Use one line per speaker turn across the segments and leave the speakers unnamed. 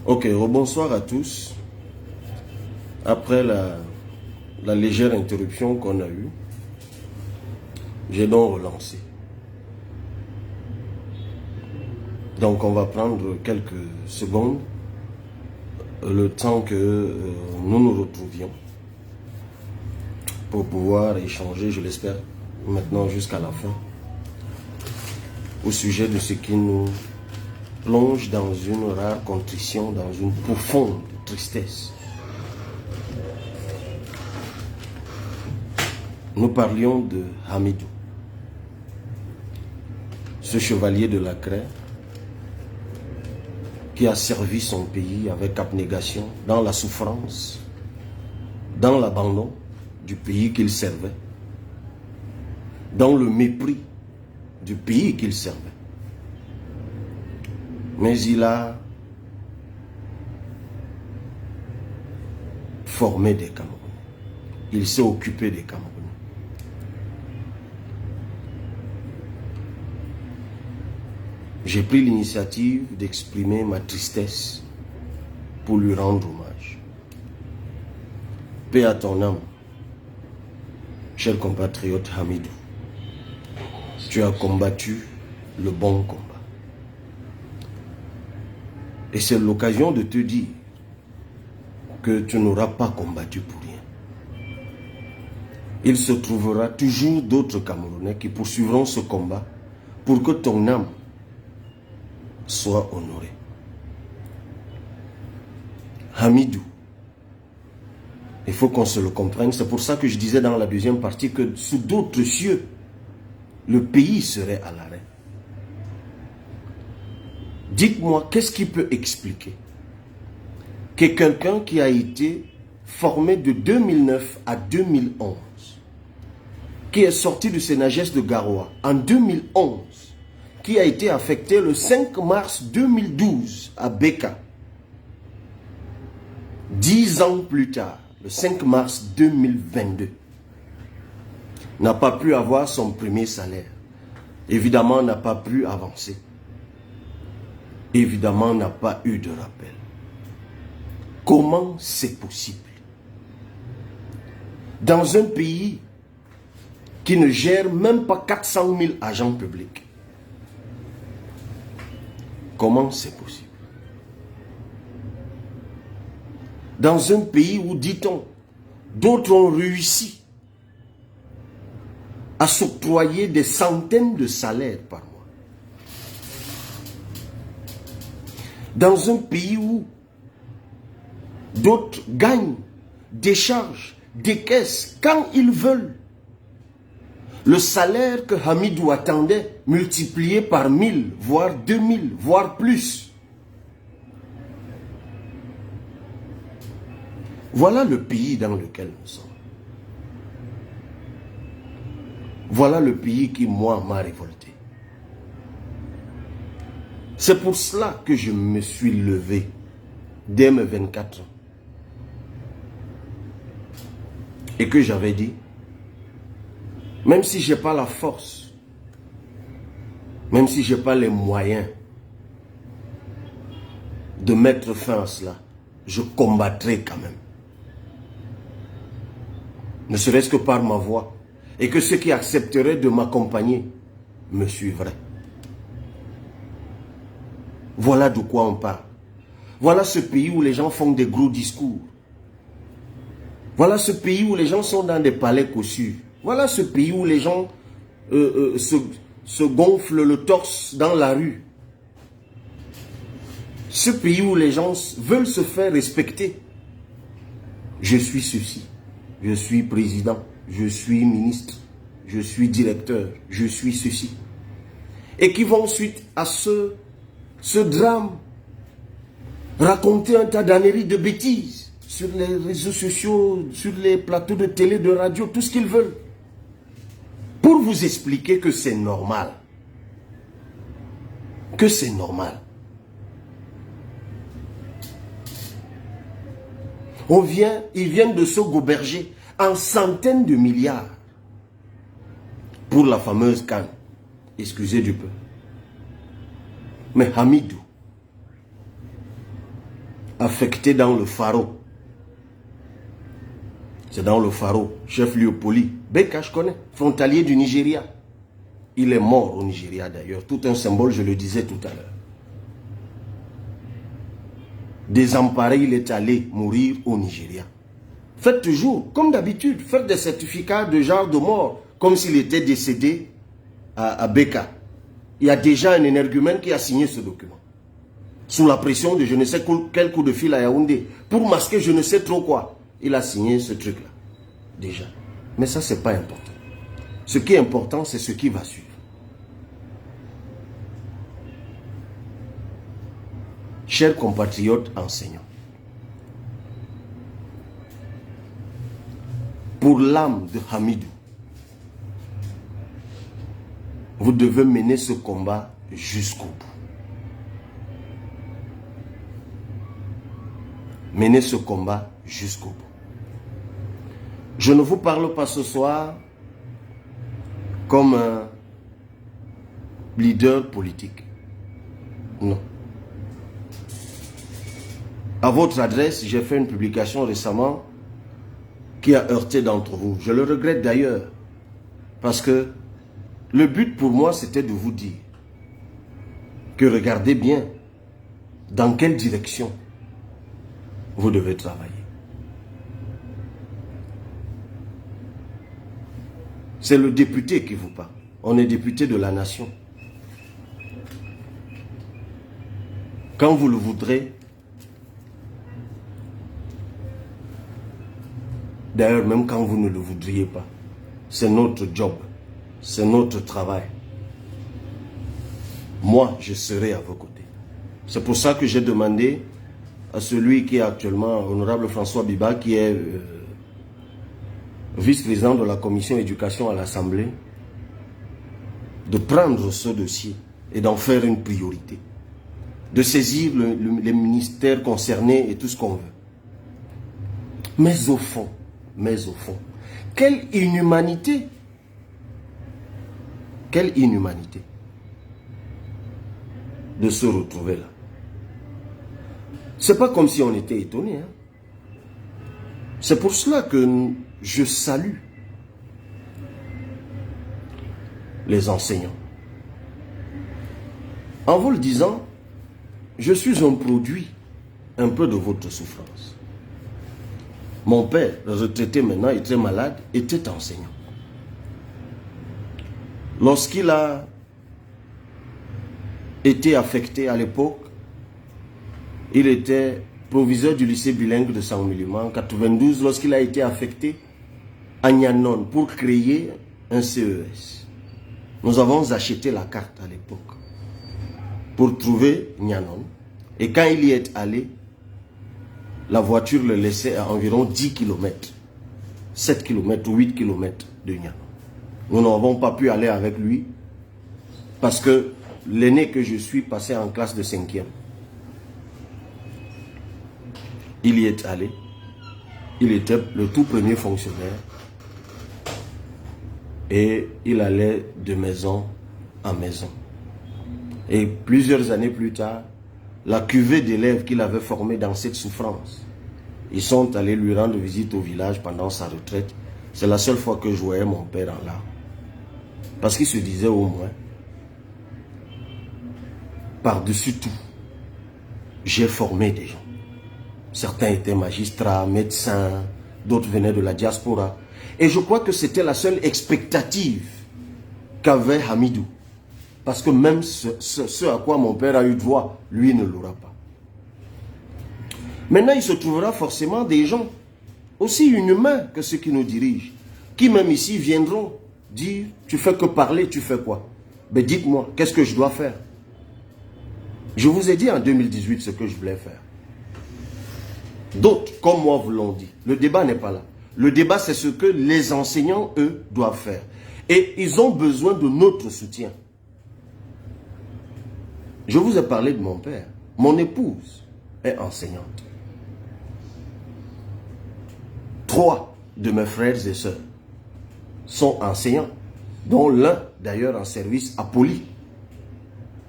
Ok, bonsoir à tous. Après la légère interruption qu'on a eue, j'ai donc relancé. Donc on va prendre quelques secondes, le temps que nous nous retrouvions, pour pouvoir échanger, je l'espère, maintenant jusqu'à la fin, au sujet de ce qui nous plonge dans une rare contrition, dans une profonde tristesse. Nous parlions de Hamidou, ce chevalier de la craie qui a servi son pays avec abnégation dans la souffrance, dans l'abandon du pays qu'il servait, dans le mépris du pays qu'il servait. Mais il a formé des Camerounais. Il s'est occupé des Camerounais. J'ai pris l'initiative d'exprimer ma tristesse pour lui rendre hommage. Paix à ton âme, cher compatriote Hamidou. Tu as combattu le bon combat. Et c'est l'occasion de te dire que tu n'auras pas combattu pour rien. Il se trouvera toujours d'autres Camerounais qui poursuivront ce combat pour que ton âme soit honorée. Hamidou, il faut qu'on se le comprenne. C'est pour ça que je disais dans la deuxième partie que sous d'autres cieux, le pays serait à l'arrêt. Dites-moi, qu'est-ce qui peut expliquer que quelqu'un qui a été formé de 2009 à 2011, qui est sorti du Sénagès de Garoua en 2011, qui a été affecté le 5 mars 2012 à Beka, 10 ans plus tard, le 5 mars 2022, n'a pas pu avoir son premier salaire. Évidemment, n'a pas pu avancer. Évidemment, n'a pas eu de rappel. Comment c'est possible? Dans un pays qui ne gère même pas 400 000 agents publics. Comment c'est possible? Dans un pays où, dit-on, d'autres ont réussi à s'octroyer des centaines de salaires par mois. Dans un pays où d'autres gagnent, déchargent, décaissent quand ils veulent le salaire que Hamidou attendait multiplié par 1000, voire 2000, voire plus. Voilà le pays dans lequel nous sommes. Voilà le pays qui, moi, m'a révolté. C'est pour cela que je me suis levé dès mes 24 ans. Et que j'avais dit, même si je n'ai pas la force, même si je n'ai pas les moyens de mettre fin à cela, je combattrai quand même. Ne serait-ce que par ma voix. Et que ceux qui accepteraient de m'accompagner me suivraient. Voilà de quoi on parle. Voilà ce pays où les gens font des gros discours. Voilà ce pays où les gens sont dans des palais cossus. Voilà ce pays où les gens se gonflent le torse dans la rue. Ce pays où les gens veulent se faire respecter. Je suis ceci. Je suis président. Je suis ministre. Je suis directeur. Je suis ceci. Et qui vont suite à ce drame raconter un tas d'âneries, de bêtises sur les réseaux sociaux, sur les plateaux de télé, de radio, tout ce qu'ils veulent. Pour vous expliquer que c'est normal. Que c'est normal. Ils viennent de se goberger en centaines de milliards pour la fameuse CAN. Excusez du peu. Mais Hamidou, affecté dans le Pharo. C'est dans le Pharo, chef-lieu poli. Beka, je connais, frontalier du Nigeria. Il est mort au Nigeria d'ailleurs. Tout un symbole, je le disais tout à l'heure. Désemparé, il est allé mourir au Nigeria. Faites toujours, comme d'habitude, faites des certificats de genre de mort, comme s'il était décédé à Beka. Il y a déjà un énergumène qui a signé ce document. Sous la pression de je ne sais quel coup de fil à Yaoundé. Pour masquer je ne sais trop quoi. Il a signé ce truc-là. Déjà. Mais ça, c'est pas important. Ce qui est important, c'est ce qui va suivre. Chers compatriotes enseignants, pour l'âme de Hamidou, vous devez mener ce combat jusqu'au bout. Menez ce combat jusqu'au bout. Je ne vous parle pas ce soir comme un leader politique. Non. À votre adresse, j'ai fait une publication récemment qui a heurté d'entre vous. Je le regrette d'ailleurs, parce que le but pour moi, c'était de vous dire que regardez bien dans quelle direction vous devez travailler. C'est le député qui vous parle. On est député de la nation. Quand vous le voudrez, d'ailleurs même quand vous ne le voudriez pas, c'est notre job, c'est notre travail. Moi, je serai à vos côtés. C'est pour ça que j'ai demandé à celui qui est actuellement, honorable François Biba, qui est vice-président de la commission éducation à l'Assemblée, de prendre ce dossier et d'en faire une priorité. De saisir les ministères concernés et tout ce qu'on veut. Mais au fond, quelle inhumanité! Quelle inhumanité de se retrouver là. C'est pas comme si on était étonné. Hein? C'est pour cela que je salue les enseignants. En vous le disant, je suis un produit un peu de votre souffrance. Mon père, retraité maintenant, il est très malade, était enseignant. Lorsqu'il a été affecté à l'époque, il était proviseur du lycée bilingue de Saint-Muliman en 92, lorsqu'il a été affecté à Nyanon pour créer un CES. Nous avons acheté la carte à l'époque pour trouver Nyanon. Et quand il y est allé, la voiture le laissait à environ 10 km, 7 km ou 8 km de Nyanon. Nous n'avons pas pu aller avec lui parce que l'aîné que je suis passé en classe de 5e. Il y est allé. Il était le tout premier fonctionnaire. Et il allait de maison en maison. Et plusieurs années plus tard, la cuvée d'élèves qu'il avait formée dans cette souffrance, ils sont allés lui rendre visite au village pendant sa retraite. C'est la seule fois que je voyais mon père en larmes. Parce qu'il se disait au moins, par-dessus tout, j'ai formé des gens. Certains étaient magistrats, médecins, d'autres venaient de la diaspora. Et je crois que c'était la seule expectative qu'avait Hamidou. Parce que même ce à quoi mon père a eu droit, lui ne l'aura pas. Maintenant, il se trouvera forcément des gens aussi inhumains que ceux qui nous dirigent, qui même ici viendront dire, tu fais que parler, tu fais quoi? Mais dites-moi, qu'est-ce que je dois faire? Je vous ai dit en 2018 ce que je voulais faire. D'autres, comme moi, vous l'ont dit. Le débat n'est pas là. Le débat, c'est ce que les enseignants, eux, doivent faire. Et ils ont besoin de notre soutien. Je vous ai parlé de mon père. Mon épouse est enseignante. 3 de mes frères et sœurs sont enseignants, dont l'un, d'ailleurs, en service à Poli.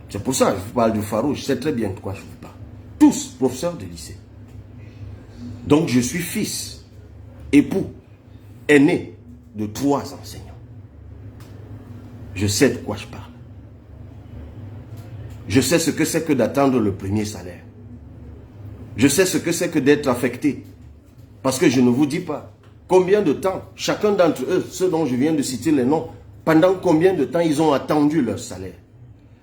C'est pour ça que je vous parle du Pharo. Je sais très bien de quoi je vous parle. Tous professeurs de lycée. Donc je suis fils, époux, aîné de 3 enseignants. Je sais de quoi je parle. Je sais ce que c'est que d'attendre le premier salaire. Je sais ce que c'est que d'être affecté. Parce que je ne vous dis pas combien de temps, chacun d'entre eux, ceux dont je viens de citer les noms, pendant combien de temps ils ont attendu leur salaire.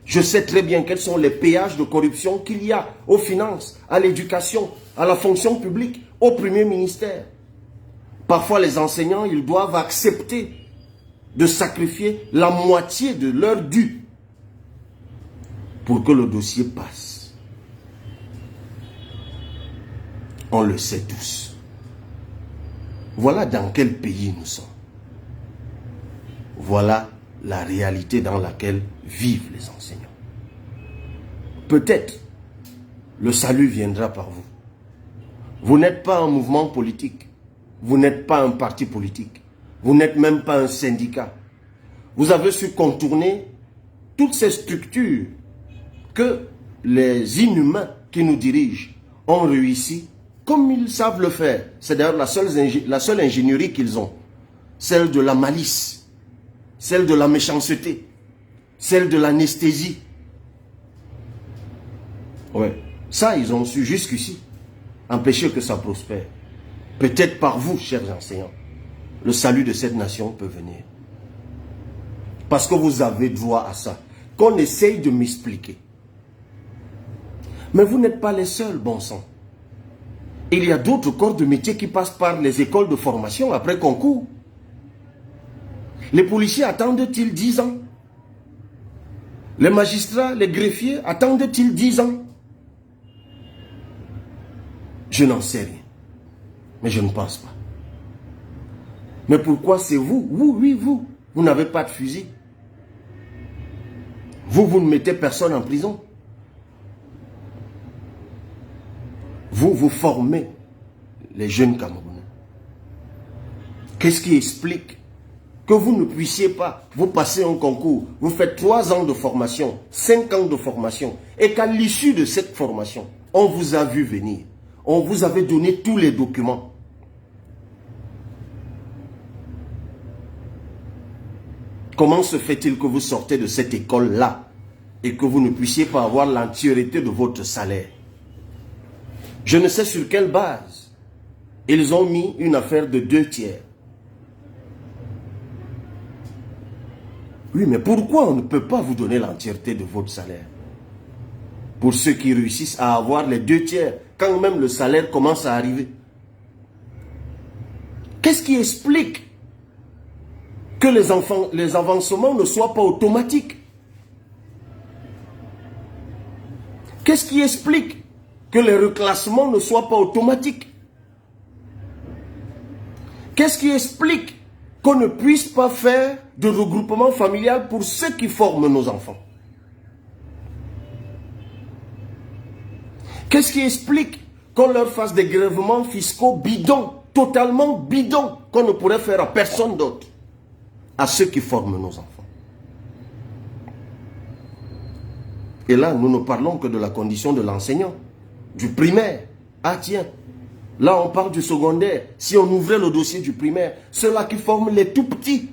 Je sais très bien quels sont les péages de corruption qu'il y a aux finances, à l'éducation, à la fonction publique, au premier ministère. Parfois les enseignants, ils doivent accepter de sacrifier la moitié de leur dû pour que le dossier passe. On le sait tous. Voilà dans quel pays nous sommes. Voilà la réalité dans laquelle vivent les enseignants. Peut-être le salut viendra par vous. Vous n'êtes pas un mouvement politique. Vous n'êtes pas un parti politique. Vous n'êtes même pas un syndicat. Vous avez su contourner toutes ces structures que les inhumains qui nous dirigent ont réussi comme ils savent le faire. C'est d'ailleurs la seule ingénierie qu'ils ont. Celle de la malice, celle de la méchanceté, celle de l'anesthésie. Ouais. Ça, ils ont su jusqu'ici empêcher que ça prospère. Peut-être par vous, chers enseignants, le salut de cette nation peut venir. Parce que vous avez droit à ça. Qu'on essaye de m'expliquer. Mais vous n'êtes pas les seuls, bon sang. Il y a d'autres corps de métier qui passent par les écoles de formation après concours. Les policiers attendent-ils 10 ans? Les magistrats, les greffiers attendent-ils 10 ans? Je n'en sais rien. Mais je ne pense pas. Mais pourquoi c'est vous? Vous, oui, vous. Vous n'avez pas de fusil. Vous ne mettez personne en prison. Vous formez les jeunes Camerounais. Qu'est-ce qui explique que vous ne puissiez pas, vous passez un concours, vous faites 3 ans de formation, 5 ans de formation, et qu'à l'issue de cette formation, on vous a vu venir, on vous avait donné tous les documents. Comment se fait-il que vous sortez de cette école-là et que vous ne puissiez pas avoir l'entièreté de votre salaire? Je ne sais sur quelle base ils ont mis une affaire de 2 tiers. Oui, mais pourquoi on ne peut pas vous donner l'entièreté de votre salaire? Pour ceux qui réussissent à avoir les 2 tiers, quand même le salaire commence à arriver. Qu'est-ce qui explique que les avancements ne soient pas automatiques? Qu'est-ce qui explique que les reclassements ne soient pas automatiques? Qu'est-ce qui explique qu'on ne puisse pas faire de regroupement familial pour ceux qui forment nos enfants? Qu'est-ce qui explique qu'on leur fasse des grèvements fiscaux bidons, totalement bidons, qu'on ne pourrait faire à personne d'autre, à ceux qui forment nos enfants? Et là, nous ne parlons que de la condition de l'enseignant, du primaire. Ah tiens, là on parle du secondaire. Si on ouvrait le dossier du primaire, ceux-là qui forment les tout petits,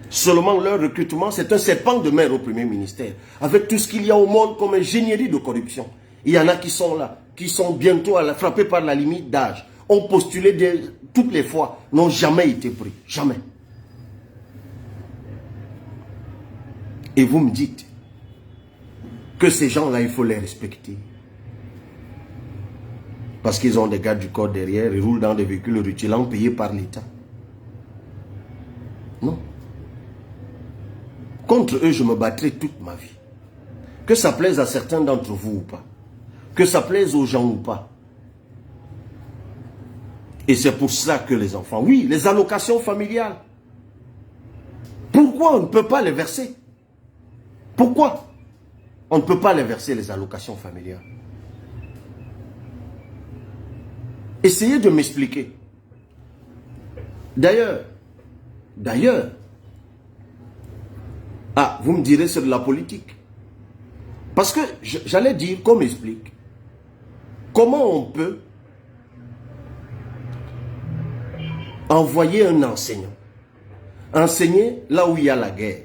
seulement leur recrutement, c'est un serpent de mer au premier ministère. Avec tout ce qu'il y a au monde comme ingénierie de corruption. Il y en a qui sont là, qui sont bientôt frappés par la limite d'âge. Ont postulé toutes les fois, n'ont jamais été pris. Jamais. Et vous me dites que ces gens-là, il faut les respecter. Parce qu'ils ont des gardes du corps derrière, ils roulent dans des véhicules rutilants payés par l'État. Non. Contre eux, je me battrai toute ma vie. Que ça plaise à certains d'entre vous ou pas. Que ça plaise aux gens ou pas. Et c'est pour ça que les enfants, oui, les allocations familiales. Pourquoi on ne peut pas les verser? Pourquoi on ne peut pas les verser, les allocations familiales? Essayez de m'expliquer. D'ailleurs, vous me direz c'est de la politique. Parce que j'allais dire qu'on m'explique. Comment on peut envoyer un enseignant, enseigner là où il y a la guerre,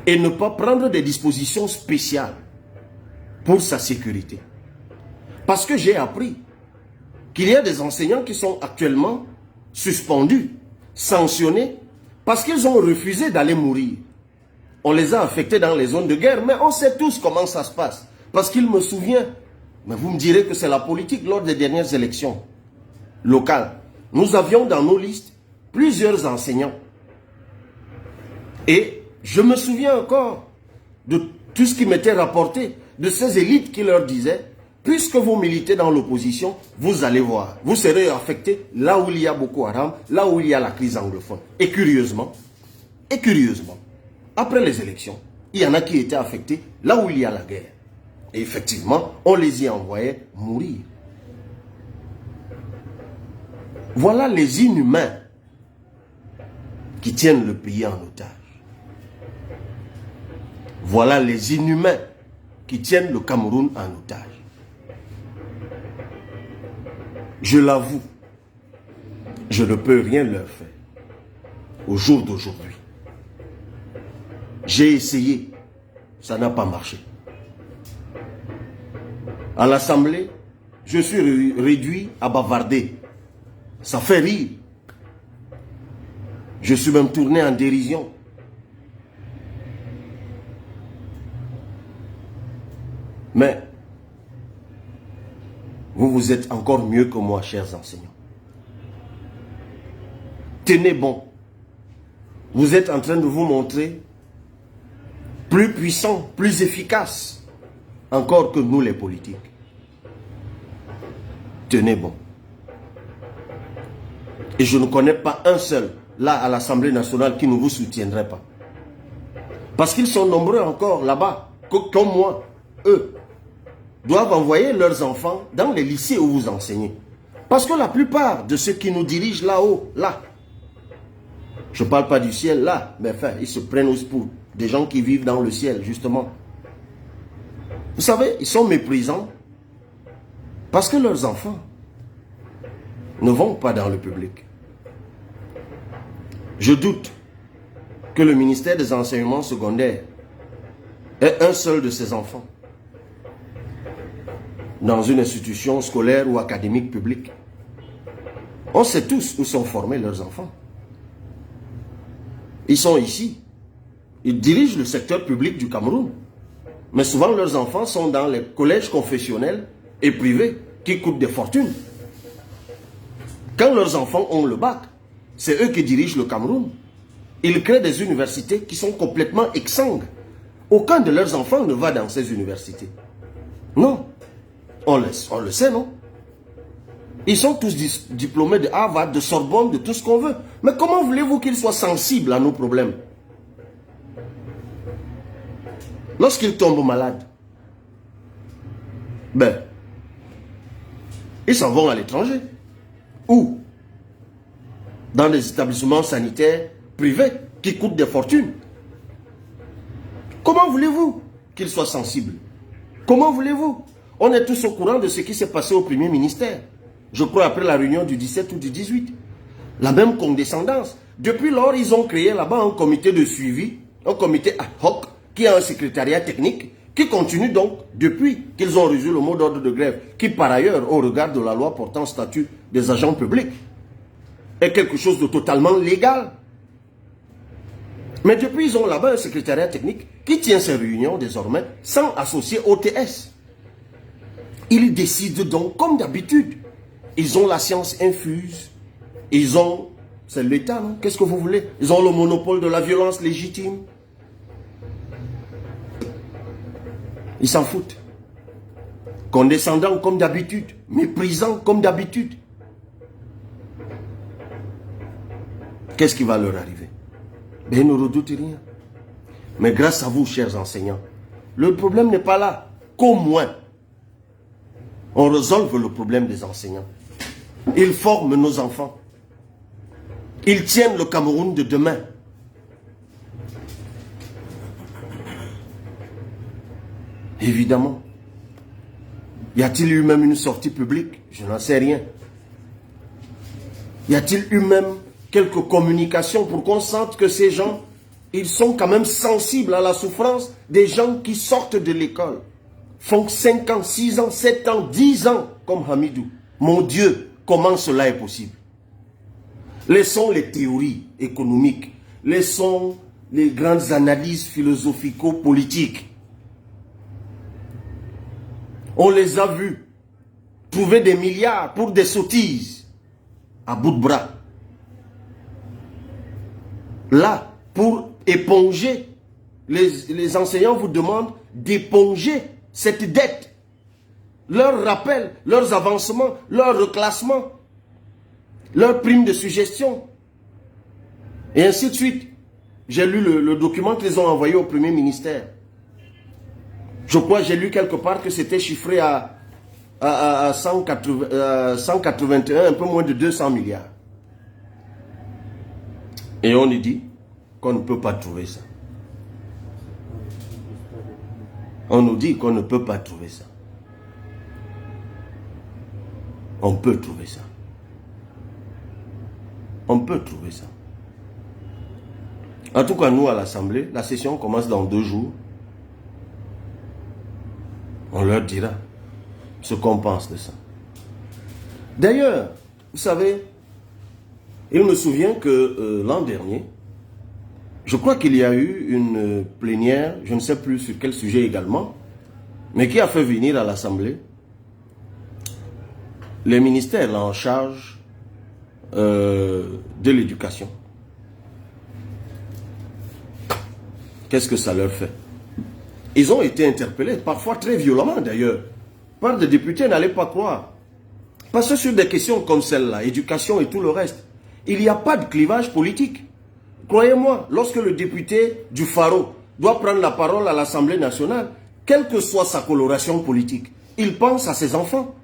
et ne pas prendre des dispositions spéciales pour sa sécurité? Parce que j'ai appris qu'il y a des enseignants qui sont actuellement suspendus, sanctionnés, parce qu'ils ont refusé d'aller mourir. On les a affectés dans les zones de guerre, mais on sait tous comment ça se passe. Parce qu'il me souvient, mais vous me direz que c'est la politique lors des dernières élections locales. Nous avions dans nos listes plusieurs enseignants. Et je me souviens encore de tout ce qui m'était rapporté, de ces élites qui leur disaient, puisque vous militez dans l'opposition, vous allez voir, vous serez affectés là où il y a Boko Haram, là où il y a la crise anglophone. Et curieusement, après les élections, il y en a qui étaient affectés là où il y a la guerre. Et effectivement, on les y envoyait mourir. Voilà les inhumains qui tiennent le pays en otage. Voilà les inhumains qui tiennent le Cameroun en otage. Je l'avoue, je ne peux rien leur faire au jour d'aujourd'hui. J'ai essayé, ça n'a pas marché. À l'Assemblée, je suis réduit à bavarder. Ça fait rire. Je suis même tourné en dérision. Mais vous êtes encore mieux que moi, chers enseignants. Tenez bon. Vous êtes en train de vous montrer plus puissants, plus efficaces encore que nous les politiques. Tenez bon. Et je ne connais pas un seul, là, à l'Assemblée nationale, qui ne vous soutiendrait pas. Parce qu'ils sont nombreux encore là-bas, comme moi. Eux doivent envoyer leurs enfants dans les lycées où vous enseignez. Parce que la plupart de ceux qui nous dirigent là-haut, là, je ne parle pas du ciel là, mais enfin, ils se prennent aussi pour des gens qui vivent dans le ciel, justement. Vous savez, ils sont méprisants parce que leurs enfants ne vont pas dans le public. Je doute que le ministère des enseignements secondaires ait un seul de ses enfants dans une institution scolaire ou académique publique. On sait tous où sont formés leurs enfants. Ils sont ici. Ils dirigent le secteur public du Cameroun. Mais souvent, leurs enfants sont dans les collèges confessionnels et privés qui coûtent des fortunes. Quand leurs enfants ont le bac, c'est eux qui dirigent le Cameroun. Ils créent des universités qui sont complètement exsangues. Aucun de leurs enfants ne va dans ces universités. Non. On le sait, non? Ils sont tous diplômés de Harvard, de Sorbonne, de tout ce qu'on veut. Mais comment voulez-vous qu'ils soient sensibles à nos problèmes? Lorsqu'ils tombent malades, ben, ils s'en vont à l'étranger. Ou dans des établissements sanitaires privés qui coûtent des fortunes. Comment voulez-vous qu'ils soient sensibles? Comment voulez-vous? On est tous au courant de ce qui s'est passé au premier ministère. Je crois après la réunion du 17 ou du 18. La même condescendance. Depuis lors, ils ont créé là-bas un comité de suivi, un comité ad hoc, qui a un secrétariat technique, qui continue donc depuis qu'ils ont reçu le mot d'ordre de grève, qui par ailleurs, au regard de la loi portant statut des agents publics, est quelque chose de totalement légal. Mais depuis, ils ont là-bas un secrétariat technique qui tient ses réunions désormais sans associer OTS. Ils décident donc comme d'habitude. Ils ont la science infuse. Ils ont... C'est l'État, non? Qu'est-ce que vous voulez? Ils ont le monopole de la violence légitime. Ils s'en foutent. Condescendants comme d'habitude. Méprisants comme d'habitude. Qu'est-ce qui va leur arriver? Mais ils ne redoutent rien. Mais grâce à vous, chers enseignants, le problème n'est pas là. Qu'au moins, on résolve le problème des enseignants. Ils forment nos enfants. Ils tiennent le Cameroun de demain. Évidemment. Y a-t-il eu même une sortie publique? Je n'en sais rien. Y a-t-il eu même quelques communications pour qu'on sente que ces gens, ils sont quand même sensibles à la souffrance des gens qui sortent de l'école, font 5 ans, 6 ans, 7 ans, 10 ans, comme Hamidou. Mon Dieu, comment cela est possible? Laissons les théories économiques, laissons les grandes analyses philosophico-politiques. On les a vus trouver des milliards pour des sottises à bout de bras. Là, pour éponger, les enseignants vous demandent d'éponger cette dette. Leurs rappels, leurs avancements, leurs reclassements, leurs primes de suggestion, et ainsi de suite. J'ai lu le document qu'ils ont envoyé au Premier ministère. Je crois j'ai lu quelque part que c'était chiffré à 181, un peu moins de 200 milliards. Et on nous dit qu'on ne peut pas trouver ça. On nous dit qu'on ne peut pas trouver ça. On peut trouver ça. On peut trouver ça. En tout cas, nous, à l'Assemblée, la session commence dans 2 jours. On leur dira ce qu'on pense de ça. D'ailleurs, vous savez, il me souvient que l'an dernier, je crois qu'il y a eu une plénière, je ne sais plus sur quel sujet également, mais qui a fait venir à l'Assemblée les ministères là, en charge de l'éducation. Qu'est-ce que ça leur fait? Ils ont été interpellés, parfois très violemment d'ailleurs, par des députés, n'allez pas croire. Parce que sur des questions comme celle-là, éducation et tout le reste, il n'y a pas de clivage politique. Croyez-moi, lorsque le député du Faro doit prendre la parole à l'Assemblée nationale, quelle que soit sa coloration politique, il pense à ses enfants.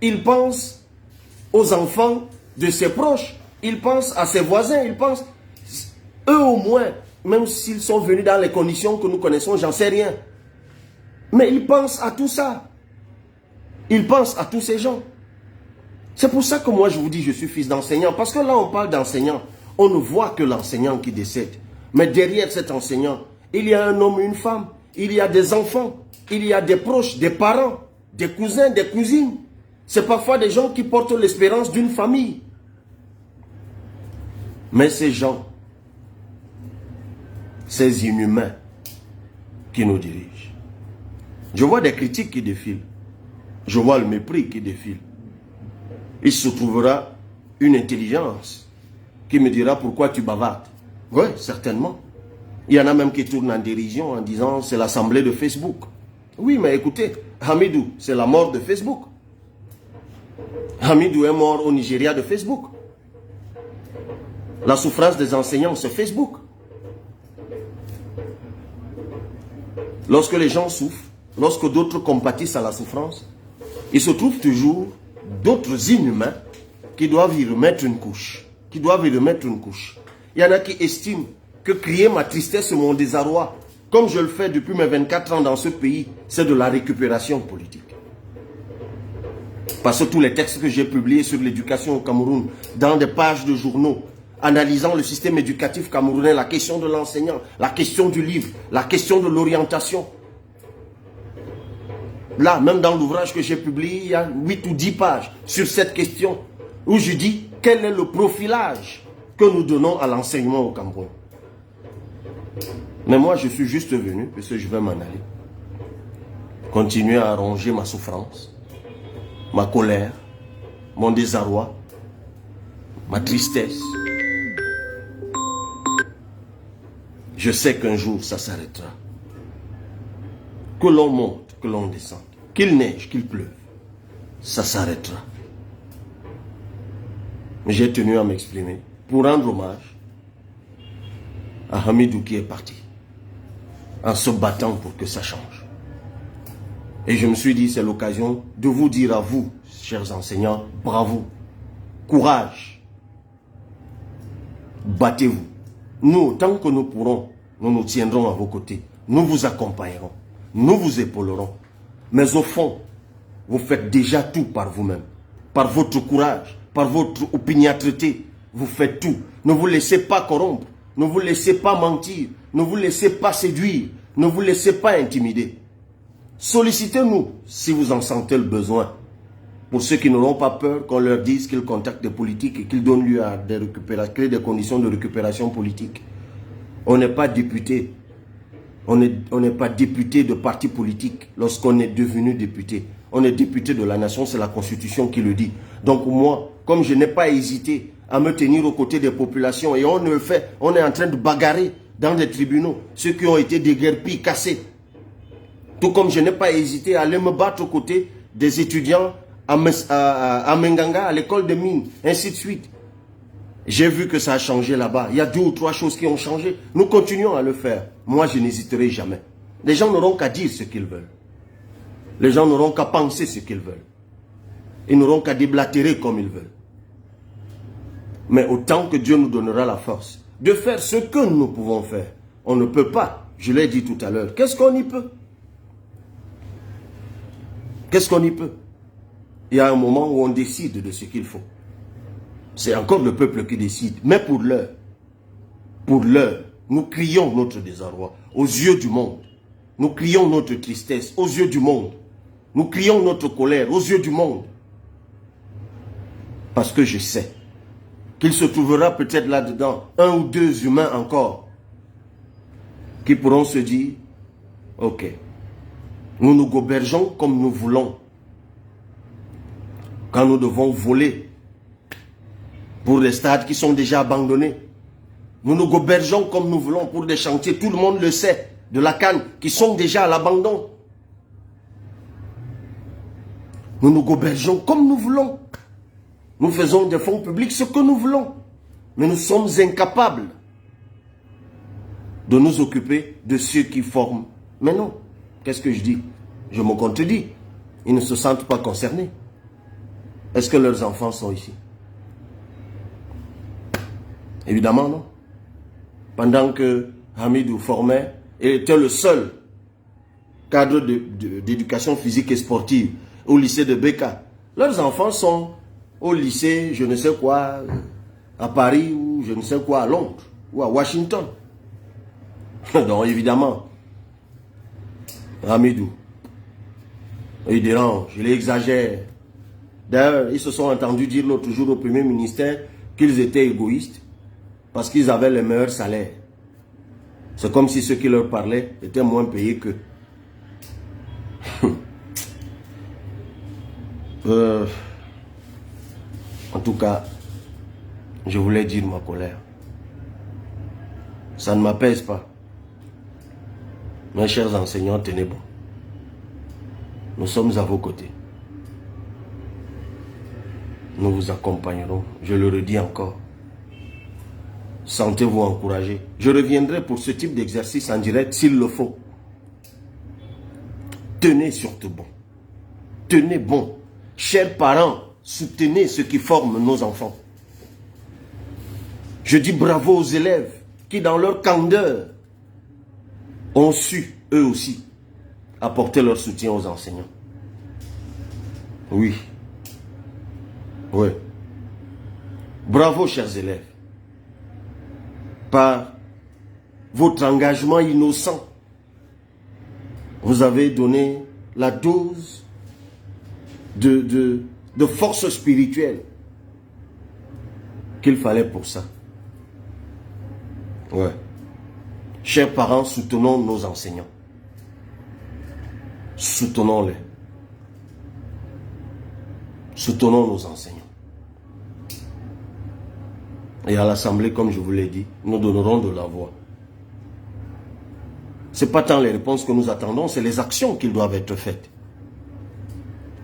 Il pense aux enfants de ses proches. Il pense à ses voisins. Il pense, eux au moins, même s'ils sont venus dans les conditions que nous connaissons, j'en sais rien. Mais il pense à tout ça. Il pense à tous ces gens. C'est pour ça que moi je vous dis je suis fils d'enseignant. Parce que là on parle d'enseignant. On ne voit que l'enseignant qui décède. Mais derrière cet enseignant, il y a un homme et une femme. Il y a des enfants. Il y a des proches, des parents, des cousins, des cousines. C'est parfois des gens qui portent l'espérance d'une famille. Mais ces gens, ces inhumains qui nous dirigent. Je vois des critiques qui défilent. Je vois le mépris qui défile. Il se trouvera une intelligence qui me dira pourquoi tu bavardes. Oui, certainement. Il y en a même qui tournent en dérision en disant c'est l'assemblée de Facebook. Oui, mais écoutez, Hamidou, c'est la mort de Facebook. Hamidou est mort au Nigeria de Facebook. La souffrance des enseignants, c'est Facebook. Lorsque les gens souffrent, lorsque d'autres compatissent à la souffrance, il se trouve toujours d'autres inhumains qui doivent y remettre une couche. Il y en a qui estiment que crier ma tristesse, mon désarroi, comme je le fais depuis mes 24 ans dans ce pays, c'est de la récupération politique. Parce que tous les textes que j'ai publiés sur l'éducation au Cameroun, dans des pages de journaux, analysant le système éducatif camerounais, la question de l'enseignant, la question du livre, la question de l'orientation. Là, même dans l'ouvrage que j'ai publié, il y a 8 ou 10 pages sur cette question, où je dis quel est le profilage que nous donnons à l'enseignement au Cameroun. Mais moi, je suis juste venu, parce que je vais m'en aller. Continuer à arranger ma souffrance, ma colère, mon désarroi, ma tristesse. Je sais qu'un jour, ça s'arrêtera. Que l'on monte, que l'on descende, qu'il neige, qu'il pleuve, ça s'arrêtera. Mais j'ai tenu à m'exprimer pour rendre hommage à Hamidou qui est parti, en se battant pour que ça change. Et je me suis dit, c'est l'occasion de vous dire à vous, chers enseignants, bravo, courage, battez-vous. Nous, tant que nous pourrons, nous nous tiendrons à vos côtés. Nous vous accompagnerons. Nous vous épaulerons. Mais au fond, Vous faites déjà tout par vous-même. Par votre courage, par votre opiniâtreté. Vous faites tout. Ne vous laissez pas corrompre. Ne vous laissez pas mentir. Ne vous laissez pas séduire. Ne vous laissez pas intimider. Sollicitez-nous si vous en sentez le besoin. Pour ceux qui n'auront pas peur qu'on leur dise qu'ils contactent des politiques et qu'ils donnent lieu à créer des conditions de récupération politique. On n'est pas député. On n'est pas député de parti politique lorsqu'on est devenu député. On est député de la nation, c'est la Constitution qui le dit. Donc moi, comme je n'ai pas hésité à me tenir aux côtés des populations et on est en train de bagarrer dans des tribunaux, ceux qui ont été déguerpis, cassés. Tout comme je n'ai pas hésité à aller me battre aux côtés des étudiants à Menganga, à l'école de mines, ainsi de suite. J'ai vu que ça a changé là-bas. Il y a 2 ou 3 choses qui ont changé. Nous continuons à le faire. Moi, je n'hésiterai jamais. Les gens n'auront qu'à dire ce qu'ils veulent. Les gens n'auront qu'à penser ce qu'ils veulent. Ils n'auront qu'à déblatérer comme ils veulent. Mais autant que Dieu nous donnera la force de faire ce que nous pouvons faire. On ne peut pas. Je l'ai dit tout à l'heure. Qu'est-ce qu'on y peut? Qu'est-ce qu'on y peut? Il y a un moment où on décide de ce qu'il faut. C'est encore le peuple qui décide. Mais pour l'heure, nous crions notre désarroi aux yeux du monde. Nous crions notre tristesse aux yeux du monde. Nous crions notre colère aux yeux du monde. Parce que je sais qu'il se trouvera peut-être là-dedans 1 ou 2 humains encore qui pourront se dire, ok, nous nous gobergeons comme nous voulons. Quand nous devons voler pour des stades qui sont déjà abandonnés, nous nous gobergeons comme nous voulons pour des chantiers, tout le monde le sait, de la canne, qui sont déjà à l'abandon. Nous nous gobergeons comme nous voulons. Nous faisons des fonds publics ce que nous voulons. Mais nous sommes incapables de nous occuper de ceux qui forment. Mais non, qu'est-ce que je dis? Je me contredis. Ils ne se sentent pas concernés. Est-ce que leurs enfants sont ici? Évidemment, non. Pendant que Hamidou formait et était le seul cadre d'éducation physique et sportive au lycée de Beka, leurs enfants sont au lycée, je ne sais quoi, à Paris ou je ne sais quoi, à Londres ou à Washington. Donc évidemment, Hamidou, il dérange, il exagère. D'ailleurs, ils se sont entendus dire l'autre jour au premier ministère qu'ils étaient égoïstes parce qu'ils avaient les meilleurs salaires. C'est comme si ceux qui leur parlaient étaient moins payés qu'eux. En tout cas, je voulais dire ma colère. Ça ne m'apaise pas. Mes chers enseignants, tenez bon. Nous sommes à vos côtés. Nous vous accompagnerons. Je le redis encore. Sentez-vous encouragés. Je reviendrai pour ce type d'exercice en direct s'il le faut. Tenez surtout bon. Tenez bon. Chers parents, soutenez ceux qui forment nos enfants. Je dis bravo aux élèves qui, dans leur candeur, ont su, eux aussi, apporter leur soutien aux enseignants. Oui. Oui. Bravo, chers élèves. Par votre engagement innocent, vous avez donné la dose de force spirituelle qu'il fallait pour ça. Ouais. Chers parents, soutenons nos enseignants. Soutenons-les. Soutenons nos enseignants. Et à l'Assemblée, comme je vous l'ai dit, nous donnerons de la voix. Ce n'est pas tant les réponses que nous attendons, c'est les actions qui doivent être faites.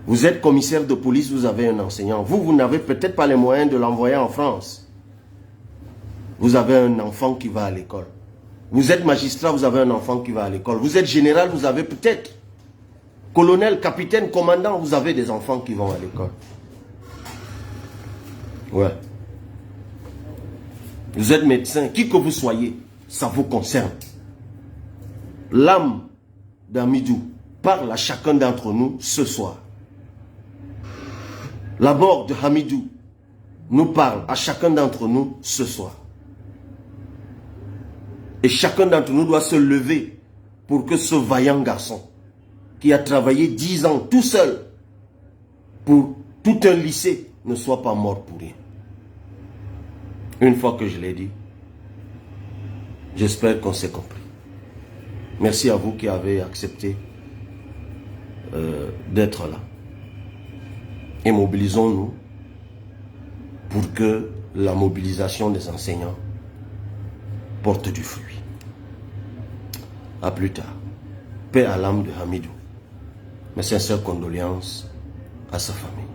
Vous êtes commissaire de police, vous avez un enseignant. Vous n'avez peut-être pas les moyens de l'envoyer en France. Vous avez un enfant qui va à l'école. Vous êtes magistrat, vous avez un enfant qui va à l'école. Vous êtes général, vous avez peut-être colonel, capitaine, commandant, vous avez des enfants qui vont à l'école. Ouais. Vous êtes médecin, qui que vous soyez, ça vous concerne. L'âme d'Hamidou parle à chacun d'entre nous ce soir. La mort de Hamidou nous parle à chacun d'entre nous ce soir. Et chacun d'entre nous doit se lever pour que ce vaillant garçon qui a travaillé 10 ans tout seul pour tout un lycée ne soit pas mort pour rien. Une fois que je l'ai dit, j'espère qu'on s'est compris. Merci à vous qui avez accepté d'être là. Et mobilisons-nous pour que la mobilisation des enseignants porte du fruit. A plus tard. Paix à l'âme de Hamidou. Mes sincères condoléances à sa famille.